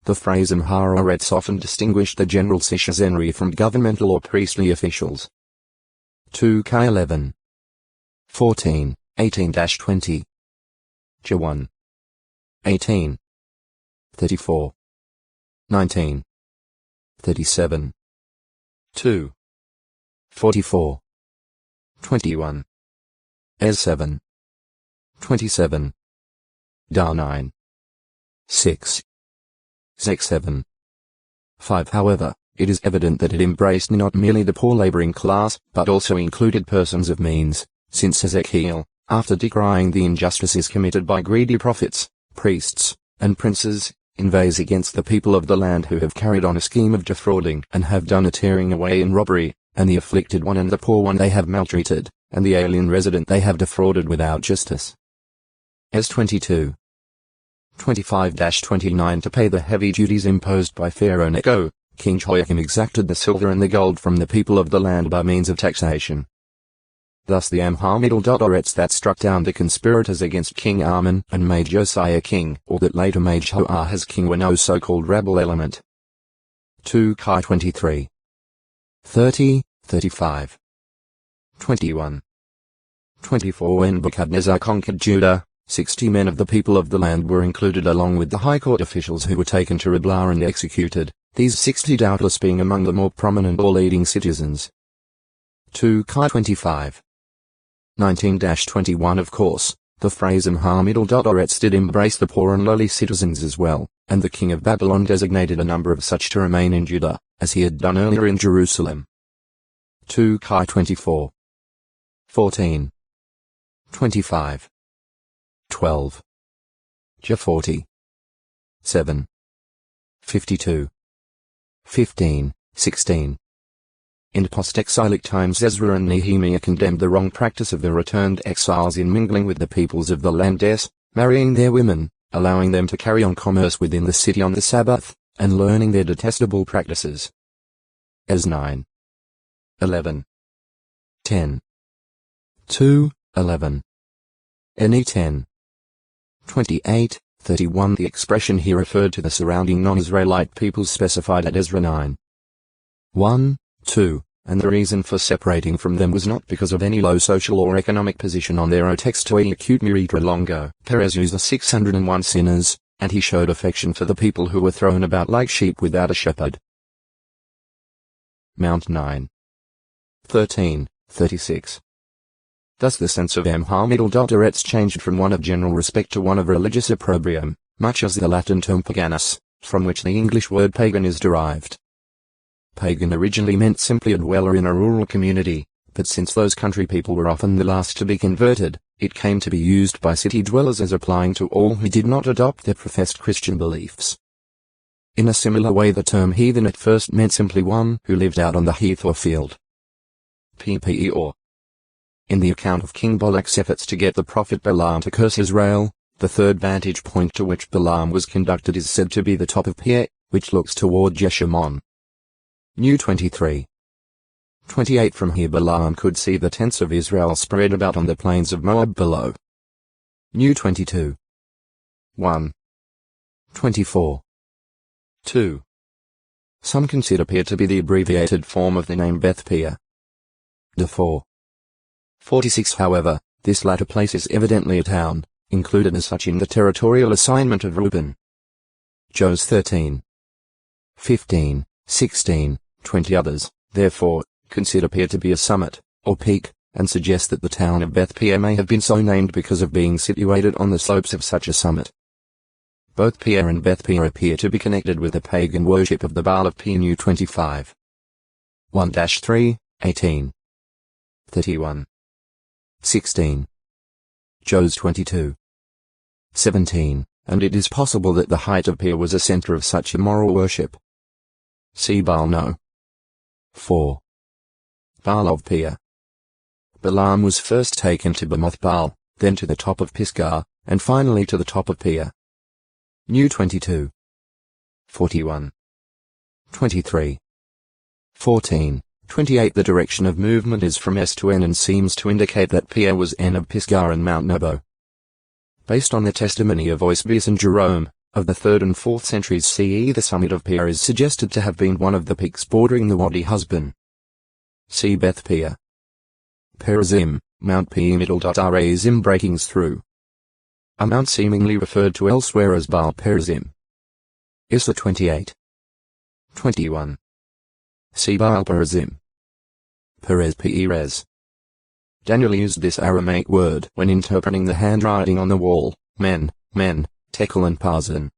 the phrase Mharoretz often distinguished the general Sishazenri from governmental or priestly officials. 2K11 14, 18-20 J1 18 34 19 37 2 44 21 S7 27 DAR 9 6 Zek 7 5. However, it is evident that it embraced not merely the poor laboring class, but also included persons of means, since Ezekiel, after decrying the injustices committed by greedy prophets, priests, and princes, inveighs against the people of the land who have carried on a scheme of defrauding and have done a tearing away in robbery, and the afflicted one and the poor one they have maltreated, and the alien resident they have defrauded without justice. S22 25-29. To pay the heavy duties imposed by Pharaoh Necho, King Jehoiakim exacted the silver and the gold from the people of the land by means of taxation. Thus the Amharmiddle.Oretz that struck down the conspirators against King Amen and made Josiah king, or that later made Jehoahaz king, were no so-called rebel element. 2 Kai 23 30, 35 21 24. When Nebuchadnezzar conquered Judah, 60 men of the people of the land were included along with the high court officials who were taken to Riblah and executed, these 60 doubtless being among the more prominent or leading citizens. 2 Kai 25 19-21. Of course, the phrase Mharoretz did embrace the poor and lowly citizens as well, and the king of Babylon designated a number of such to remain in Judah, as he had done earlier in Jerusalem. 2 Kai 24 14 25 12 J40 7 52 15 16. In post-exilic times Ezra and Nehemiah condemned the wrong practice of the returned exiles in mingling with the peoples of the land, marrying their women, allowing them to carry on commerce within the city on the Sabbath, and learning their detestable practices. Es 9 11 10 2 11 Ne 10 28 31. The expression here referred to the surrounding non-Israelite peoples specified at Ezra 9 1 2, and the reason for separating from them was not because of any low social or economic position on their textoi acute miritra longo. Perez used the 601 sinners, and he showed affection for the people who were thrown about like sheep without a shepherd. Mount 9 13, 36. Thus the sense of Mharoretz changed from one of general respect to one of religious opprobrium, much as the Latin term paganus, from which the English word pagan is derived. Pagan originally meant simply a dweller in a rural community, but since those country people were often the last to be converted, it came to be used by city dwellers as applying to all who did not adopt their professed Christian beliefs. In a similar way the term heathen at first meant simply one who lived out on the heath or field. Ppe or. In the account of King Balak's efforts to get the prophet Balaam to curse Israel, the third vantage point to which Balaam was conducted is said to be the top of Peor, which looks toward Jeshimon. New 23 28. From here Balaam could see the tents of Israel spread about on the plains of Moab below. New 22 1 24 2. Some consider Peor to be the abbreviated form of the name Beth Peor. De 4 46. However, this latter place is evidently a town, included as such in the territorial assignment of Reuben. Jos 13 15 16, 20. Others, therefore, consider Peor to be a summit, or peak, and suggest that the town of Beth Peor may have been so named because of being situated on the slopes of such a summit. Both Peor and Beth Peor appear to be connected with the pagan worship of the Baal of Peor. New 25 1-3, 18 31 16 Jos 22 17, and it is possible that the height of Peor was a center of such immoral worship. See Baal No. 4. Baal of Peor. Balaam was first taken to Bamoth Baal, then to the top of Pisgah, and finally to the top of Peor. New 22 41 23 14 28. The direction of movement is from S to N and seems to indicate that Peor was N of Pisgah and Mount Nebo. Based on the testimony of Eusebius and Jerome, of the 3rd and 4th centuries CE. The summit of Pir is suggested to have been one of the peaks bordering the Wadi Husban. See Beth Pir. Perazim, Mount P-Razim breakings through. A mount seemingly referred to elsewhere as Baal Perazim. Issa 28. 21. See Baal Perazim. Perez Perez. Daniel used this Aramaic word when interpreting the handwriting on the wall, men, Tekel and Parzan.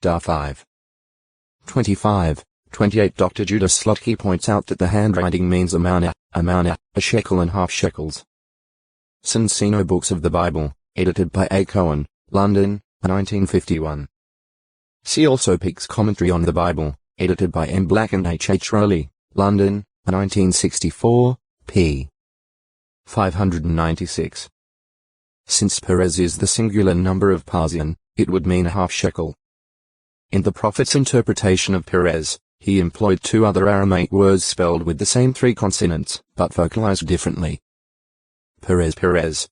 Dar 5. 25, 28. Dr. Judah Slotky points out that the handwriting means a mana, a shekel and half shekels. Cincino Books of the Bible, edited by A. Cohen, London, 1951. See also Peake's Commentary on the Bible, edited by M. Black and H. H. Rowley, London, 1964, p. 596. Since Perez is the singular number of Parzian, it would mean a half shekel. In the Prophet's interpretation of Perez, he employed two other Aramaic words spelled with the same three consonants, but vocalized differently. Perez,